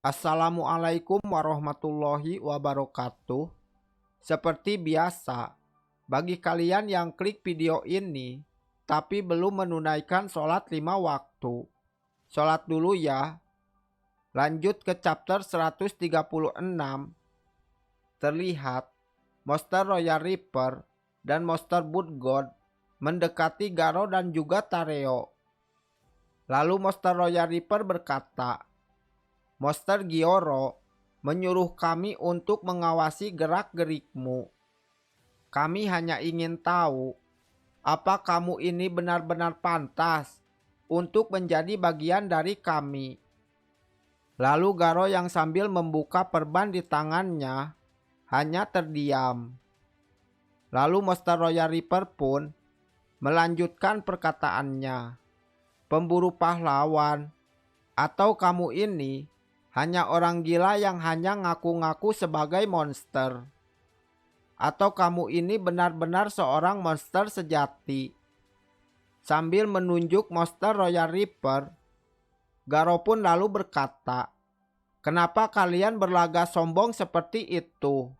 Assalamualaikum warahmatullahi wabarakatuh. Seperti biasa, bagi kalian yang klik video ini tapi belum menunaikan sholat 5 waktu, sholat dulu ya. Lanjut ke chapter 136. Terlihat Monster Royal Reaper dan Monster Blood God mendekati Garo dan juga Tareo. Lalu Monster Royal Reaper berkata, Monster Gyoro menyuruh kami untuk mengawasi gerak-gerikmu. Kami hanya ingin tahu, apa kamu ini benar-benar pantas untuk menjadi bagian dari kami. Lalu Garo yang sambil membuka perban di tangannya hanya terdiam. Lalu Monster Royal Reaper pun melanjutkan perkataannya. Pemburu pahlawan, atau kamu ini hanya orang gila yang hanya ngaku-ngaku sebagai monster? Atau kamu ini benar-benar seorang monster sejati? Sambil menunjuk Monster Royal Reaper, Garo pun lalu berkata, kenapa kalian berlagak sombong seperti itu?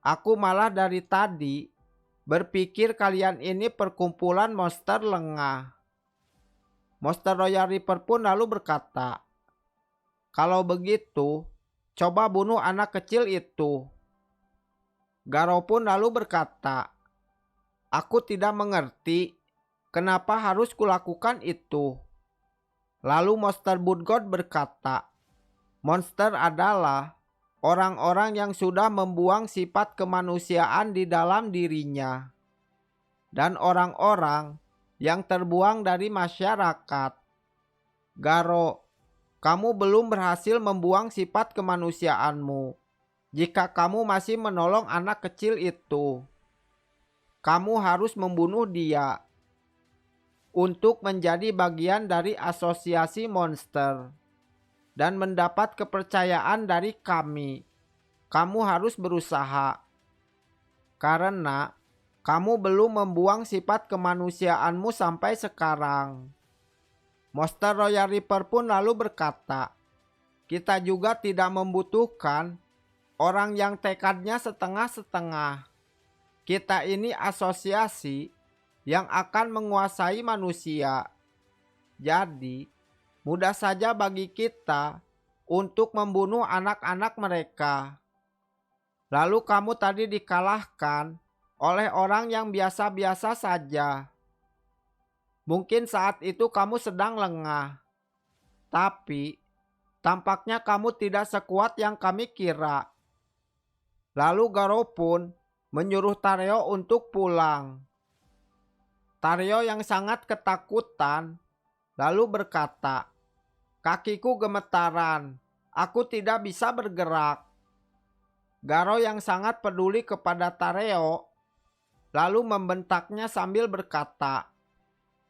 Aku malah dari tadi berpikir kalian ini perkumpulan monster lengah. Monster Royal Reaper pun lalu berkata, kalau begitu, coba bunuh anak kecil itu. Garo pun lalu berkata, aku tidak mengerti kenapa harus kulakukan itu. Lalu Monster Blood God berkata, monster adalah orang-orang yang sudah membuang sifat kemanusiaan di dalam dirinya. Dan orang-orang yang terbuang dari masyarakat. Garo, kamu belum berhasil membuang sifat kemanusiaanmu. Jika kamu masih menolong anak kecil itu, kamu harus membunuh dia untuk menjadi bagian dari asosiasi monster dan mendapat kepercayaan dari kami. Kamu harus berusaha, karena kamu belum membuang sifat kemanusiaanmu sampai sekarang. Monster Royal Reaper pun lalu berkata, kita juga tidak membutuhkan orang yang tekadnya setengah-setengah. Kita ini asosiasi yang akan menguasai manusia. Jadi, mudah saja bagi kita untuk membunuh anak-anak mereka. Lalu kamu tadi dikalahkan oleh orang yang biasa-biasa saja. Mungkin saat itu kamu sedang lengah. Tapi, tampaknya kamu tidak sekuat yang kami kira. Lalu Garo pun menyuruh Tareo untuk pulang. Tareo yang sangat ketakutan lalu berkata, kakiku gemetaran, aku tidak bisa bergerak. Garo yang sangat peduli kepada Tareo lalu membentaknya sambil berkata,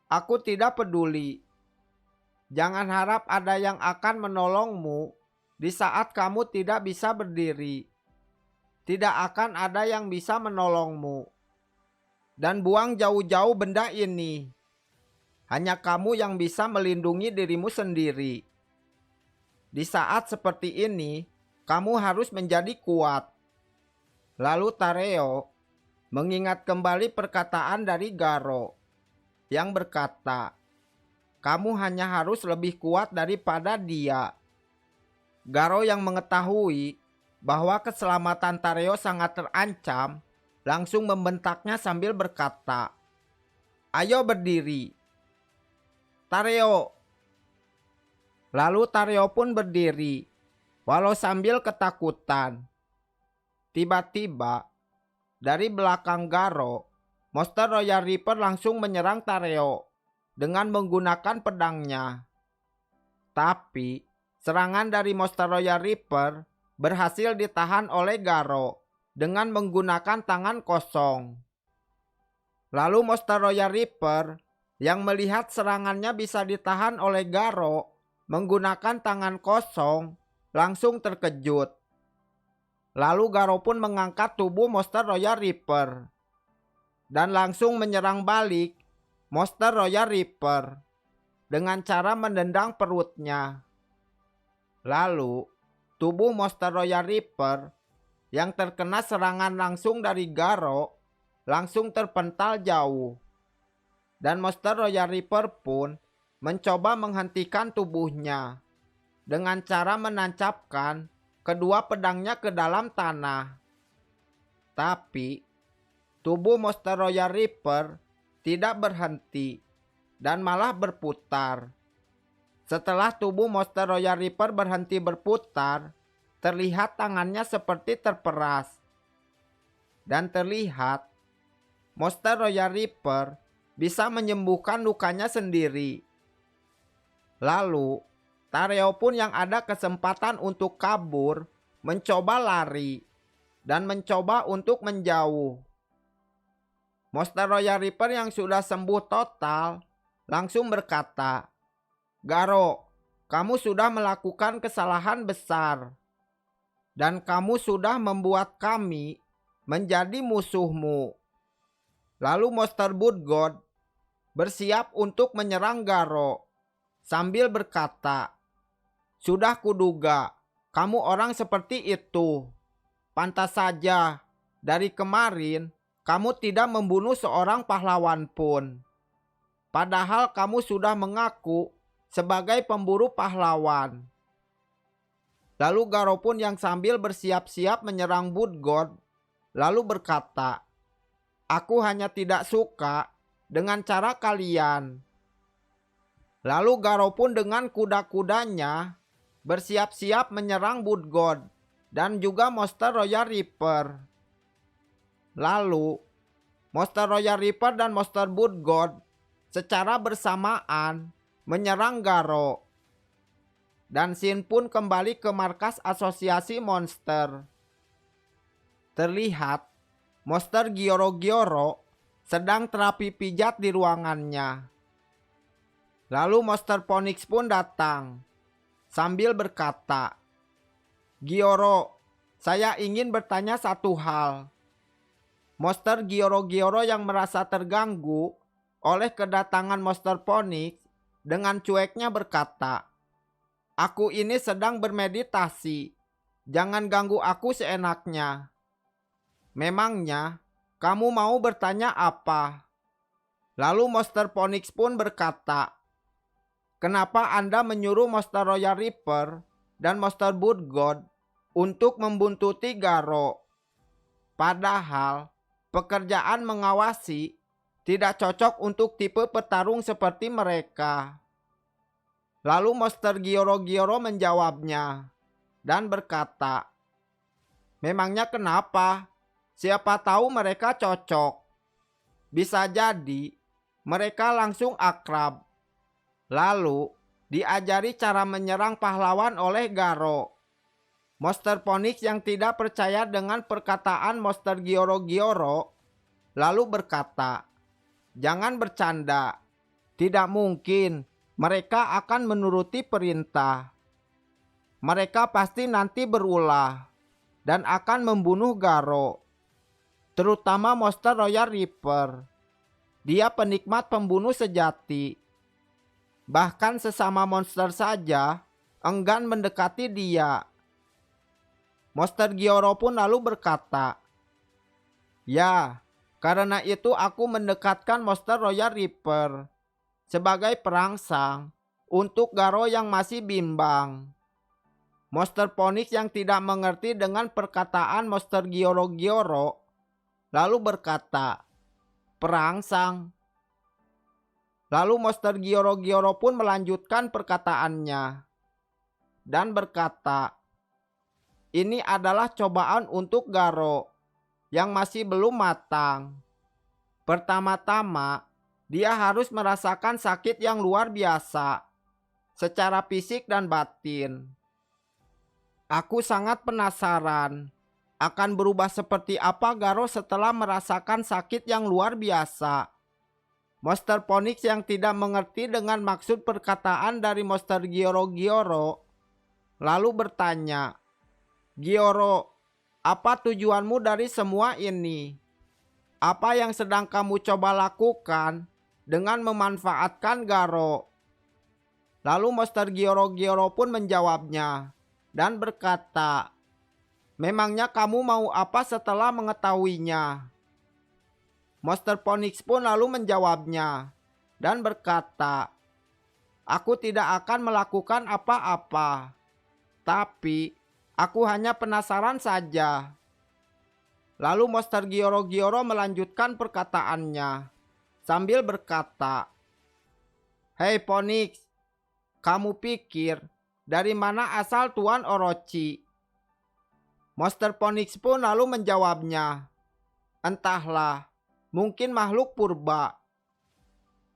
aku tidak peduli. Jangan harap ada yang akan menolongmu di saat kamu tidak bisa berdiri. Tidak akan ada yang bisa menolongmu. Dan buang jauh-jauh benda ini. Hanya kamu yang bisa melindungi dirimu sendiri. Di saat seperti ini, kamu harus menjadi kuat. Lalu Tareo mengingat kembali perkataan dari Garo yang berkata, kamu hanya harus lebih kuat daripada dia. Garo yang mengetahui bahwa keselamatan Tareo sangat terancam, langsung membentaknya sambil berkata, ayo berdiri, Tareo. Lalu Tareo pun berdiri, walau sambil ketakutan. Tiba-tiba, dari belakang Garo, Monster Royal Reaper langsung menyerang Tareo dengan menggunakan pedangnya. Tapi, serangan dari Monster Royal Reaper berhasil ditahan oleh Garo dengan menggunakan tangan kosong. Lalu Monster Royal Reaper yang melihat serangannya bisa ditahan oleh Garo menggunakan tangan kosong langsung terkejut. Lalu Garo pun mengangkat tubuh Monster Royal Reaper dan langsung menyerang balik Monster Royal Reaper dengan cara mendendang perutnya. Lalu, tubuh monster Royal Reaper yang terkena serangan langsung dari Garo langsung terpental jauh. Dan monster Royal Reaper pun mencoba menghentikan tubuhnya dengan cara menancapkan kedua pedangnya ke dalam tanah. Tapi, tubuh monster Royal Reaper tidak berhenti dan malah berputar. Setelah tubuh monster Royal Reaper berhenti berputar, terlihat tangannya seperti terperas. Dan terlihat monster Royal Reaper bisa menyembuhkan lukanya sendiri. Lalu, Tareo pun yang ada kesempatan untuk kabur, mencoba lari, dan mencoba untuk menjauh. Monster Royal Reaper yang sudah sembuh total langsung berkata, "Garo, kamu sudah melakukan kesalahan besar, dan kamu sudah membuat kami menjadi musuhmu." Lalu monster Wood God bersiap untuk menyerang Garo sambil berkata, "Sudah kuduga, kamu orang seperti itu. Pantas saja, dari kemarin kamu tidak membunuh seorang pahlawan pun. Padahal kamu sudah mengaku sebagai pemburu pahlawan." Lalu Garo pun yang sambil bersiap-siap menyerang Wood God, lalu berkata, "Aku hanya tidak suka dengan cara kalian." Lalu Garo pun dengan kuda-kudanya bersiap-siap menyerang Wood God dan juga monster Royal Reaper. Lalu, monster Royal Reaper dan monster Wood God secara bersamaan menyerang Garo. Dan Shin pun kembali ke markas asosiasi monster. Terlihat monster Gioro-Gioro sedang terapi pijat di ruangannya. Lalu monster Phoenix pun datang sambil berkata, "Gioro, saya ingin bertanya satu hal." Monster Gioro-Gioro yang merasa terganggu oleh kedatangan monster Phoenix dengan cueknya berkata, "Aku ini sedang bermeditasi. Jangan ganggu aku seenaknya." "Memangnya kamu mau bertanya apa?" Lalu monster Phoenix pun berkata, "Kenapa Anda menyuruh monster Royal Reaper dan monster Wood God untuk membuntuti Garo? Padahal pekerjaan mengawasi tidak cocok untuk tipe petarung seperti mereka." Lalu monster Gioro-Gioro menjawabnya dan berkata, "Memangnya kenapa? Siapa tahu mereka cocok. Bisa jadi mereka langsung akrab. Lalu diajari cara menyerang pahlawan oleh Garo." Monster Phoenix yang tidak percaya dengan perkataan monster Gioro-Gioro lalu berkata, "Jangan bercanda. Tidak mungkin mereka akan menuruti perintah. Mereka pasti nanti berulah dan akan membunuh Garo. Terutama monster Royal Reaper. Dia penikmat pembunuh sejati. Bahkan sesama monster saja enggan mendekati dia." Monster Gioro pun lalu berkata, "Ya, karena itu aku mendekatkan monster Royal Reaper sebagai perangsang untuk Garo yang masih bimbang." Monster Phoenix yang tidak mengerti dengan perkataan monster Gioro-Gioro lalu berkata, "Perangsang?" Lalu monster Gioro-Gioro pun melanjutkan perkataannya dan berkata, "Ini adalah cobaan untuk Garo yang masih belum matang. Pertama-tama, dia harus merasakan sakit yang luar biasa secara fisik dan batin. Aku sangat penasaran akan berubah seperti apa Garo setelah merasakan sakit yang luar biasa." Monster Phoenix yang tidak mengerti dengan maksud perkataan dari monster Gioro-Gioro lalu bertanya, "Gioro, apa tujuanmu dari semua ini? Apa yang sedang kamu coba lakukan dengan memanfaatkan Garo?" Lalu Monster Gioro-Gioro pun menjawabnya dan berkata, "Memangnya kamu mau apa setelah mengetahuinya?" Monster Phoenix pun lalu menjawabnya dan berkata, "Aku tidak akan melakukan apa-apa, tapi aku hanya penasaran saja." Lalu Monster Gioro-Gioro melanjutkan perkataannya sambil berkata, "Hei Phoenix, kamu pikir dari mana asal Tuan Orochi?" Monster Phoenix pun lalu menjawabnya, "Entahlah, mungkin makhluk purba."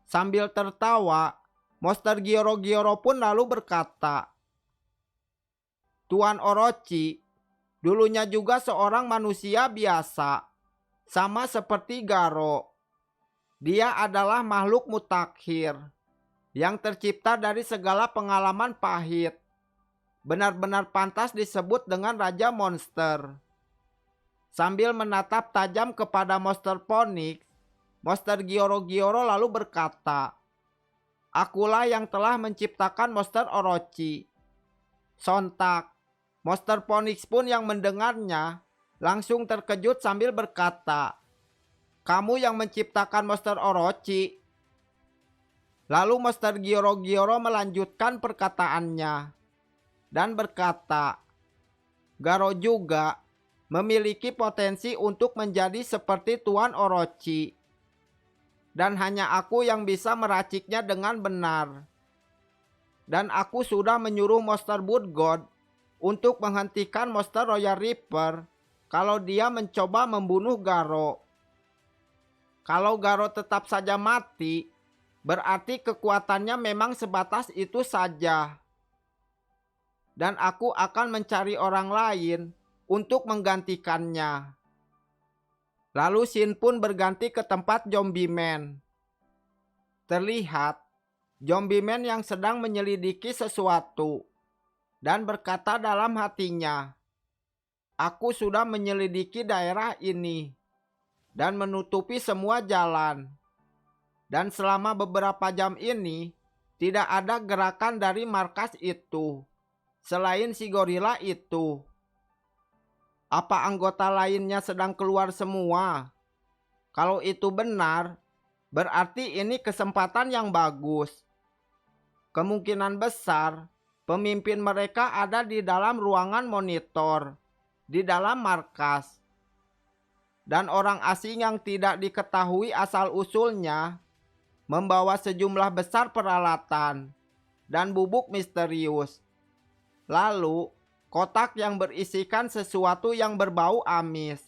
Sambil tertawa, Monster Gioro-Gioro pun lalu berkata, "Tuan Orochi dulunya juga seorang manusia biasa, sama seperti Garo. Dia adalah makhluk mutakhir yang tercipta dari segala pengalaman pahit. Benar-benar pantas disebut dengan Raja Monster." Sambil menatap tajam kepada Monster Phoenix, Monster Gioro-Gioro lalu berkata, "Akulah yang telah menciptakan Monster Orochi." Sontak, Monster Phoenix pun yang mendengarnya langsung terkejut sambil berkata, "Kamu yang menciptakan Monster Orochi?" Lalu Monster Gioro-Gioro melanjutkan perkataannya dan berkata, "Garo juga memiliki potensi untuk menjadi seperti Tuan Orochi. Dan hanya aku yang bisa meraciknya dengan benar. Dan aku sudah menyuruh Monster Wood God untuk menghentikan Monster Royal Reaper kalau dia mencoba membunuh Garo. Kalau Garo tetap saja mati, berarti kekuatannya memang sebatas itu saja. Dan aku akan mencari orang lain untuk menggantikannya." Lalu Shin pun berganti ke tempat Zombie Man. Terlihat Zombie Man yang sedang menyelidiki sesuatu dan berkata dalam hatinya, "Aku sudah menyelidiki daerah ini dan menutupi semua jalan. Dan selama beberapa jam ini tidak ada gerakan dari markas itu selain si gorila itu. Apa anggota lainnya sedang keluar semua? Kalau itu benar, berarti ini kesempatan yang bagus. Kemungkinan besar pemimpin mereka ada di dalam ruangan monitor, di dalam markas. Dan orang asing yang tidak diketahui asal-usulnya membawa sejumlah besar peralatan dan bubuk misterius. Lalu, kotak yang berisikan sesuatu yang berbau amis.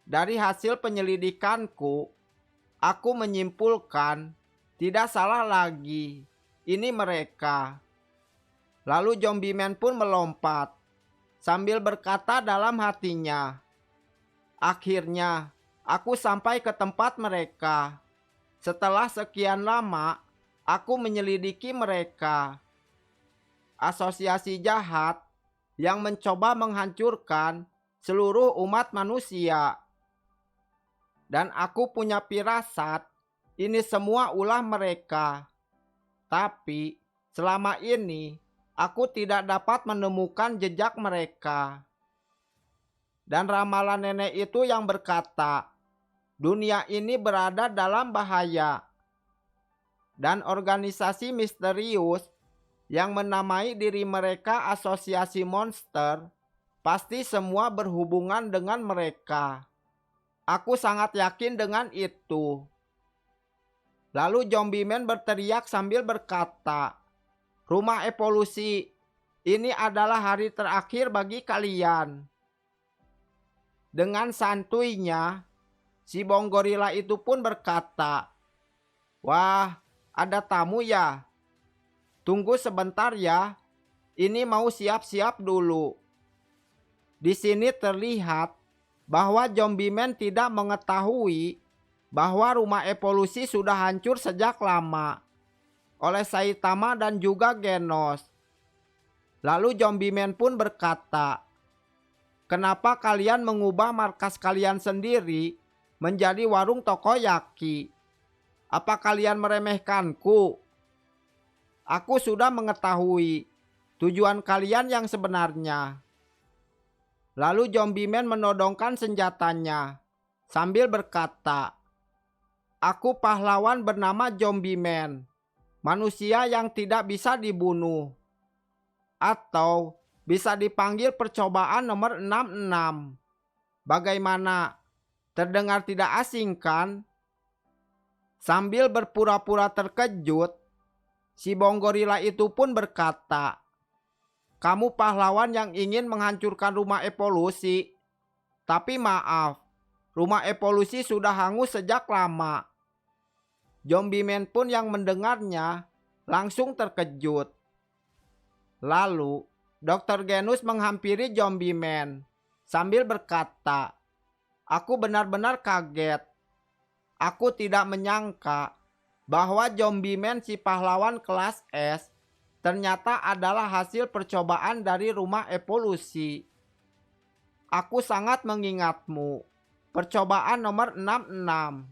Dari hasil penyelidikanku, aku menyimpulkan tidak salah lagi. Ini mereka." Lalu Zombie Man pun melompat sambil berkata dalam hatinya, "Akhirnya aku sampai ke tempat mereka. Setelah sekian lama, aku menyelidiki mereka. Asosiasi jahat yang mencoba menghancurkan seluruh umat manusia. Dan aku punya firasat ini semua ulah mereka. Tapi selama ini aku tidak dapat menemukan jejak mereka." Dan ramalan nenek itu yang berkata, dunia ini berada dalam bahaya. Dan organisasi misterius yang menamai diri mereka Asosiasi Monster pasti semua berhubungan dengan mereka. Aku sangat yakin dengan itu. Lalu Zombie Man berteriak sambil berkata, "Rumah evolusi, ini adalah hari terakhir bagi kalian." Dengan santuinya, si bong gorila itu pun berkata, "Wah, ada tamu ya? Tunggu sebentar ya, ini mau siap-siap dulu." Di sini terlihat bahwa Zombie Man tidak mengetahui bahwa rumah evolusi sudah hancur sejak lama oleh Saitama dan juga Genos. Lalu Zombie Man pun berkata, "Kenapa kalian mengubah markas kalian sendiri menjadi warung takoyaki? Apa kalian meremehkanku?" Aku sudah mengetahui tujuan kalian yang sebenarnya. Lalu Zombie Man menodongkan senjatanya sambil berkata, "Aku pahlawan bernama Zombie Man, manusia yang tidak bisa dibunuh. Atau bisa dipanggil percobaan nomor 66. Bagaimana? Terdengar tidak asing kan?" Sambil berpura-pura terkejut, si Bonggorila itu pun berkata, "Kamu pahlawan yang ingin menghancurkan rumah evolusi. Tapi maaf, rumah evolusi sudah hangus sejak lama." Zombie Man pun yang mendengarnya langsung terkejut. Lalu, Dr. Genus menghampiri Zombie Man sambil berkata, "Aku benar-benar kaget. Aku tidak menyangka bahwa Zombie Man si pahlawan kelas S ternyata adalah hasil percobaan dari rumah evolusi. Aku sangat mengingatmu. Percobaan nomor 66.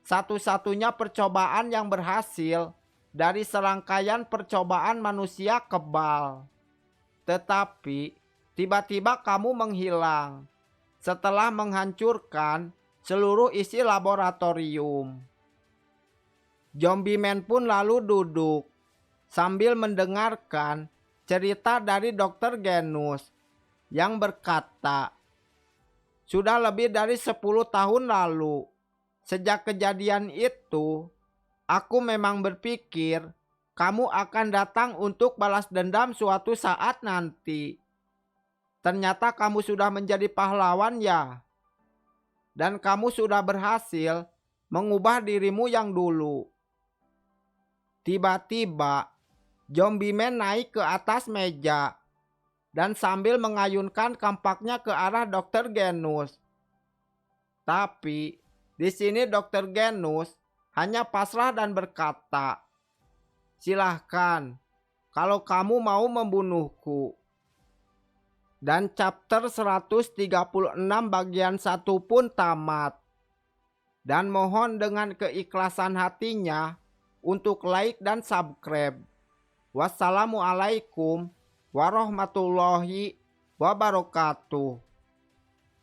Satu-satunya percobaan yang berhasil dari serangkaian percobaan manusia kebal. Tetapi tiba-tiba kamu menghilang setelah menghancurkan seluruh isi laboratorium." Zombie Man pun lalu duduk sambil mendengarkan cerita dari Dr. Genus yang berkata, "Sudah lebih dari 10 tahun lalu, sejak kejadian itu, aku memang berpikir kamu akan datang untuk balas dendam suatu saat nanti. Ternyata kamu sudah menjadi pahlawan ya, dan kamu sudah berhasil mengubah dirimu yang dulu." Tiba-tiba, Zombie Man naik ke atas meja dan sambil mengayunkan kampaknya ke arah Dr. Genus. Tapi di sini Dr. Genus hanya pasrah dan berkata, "Silahkan, kalau kamu mau membunuhku." Dan chapter 136 bagian 1 pun tamat. Dan mohon dengan keikhlasan hatinya untuk like dan subscribe. Wassalamualaikum warahmatullahi wabarakatuh.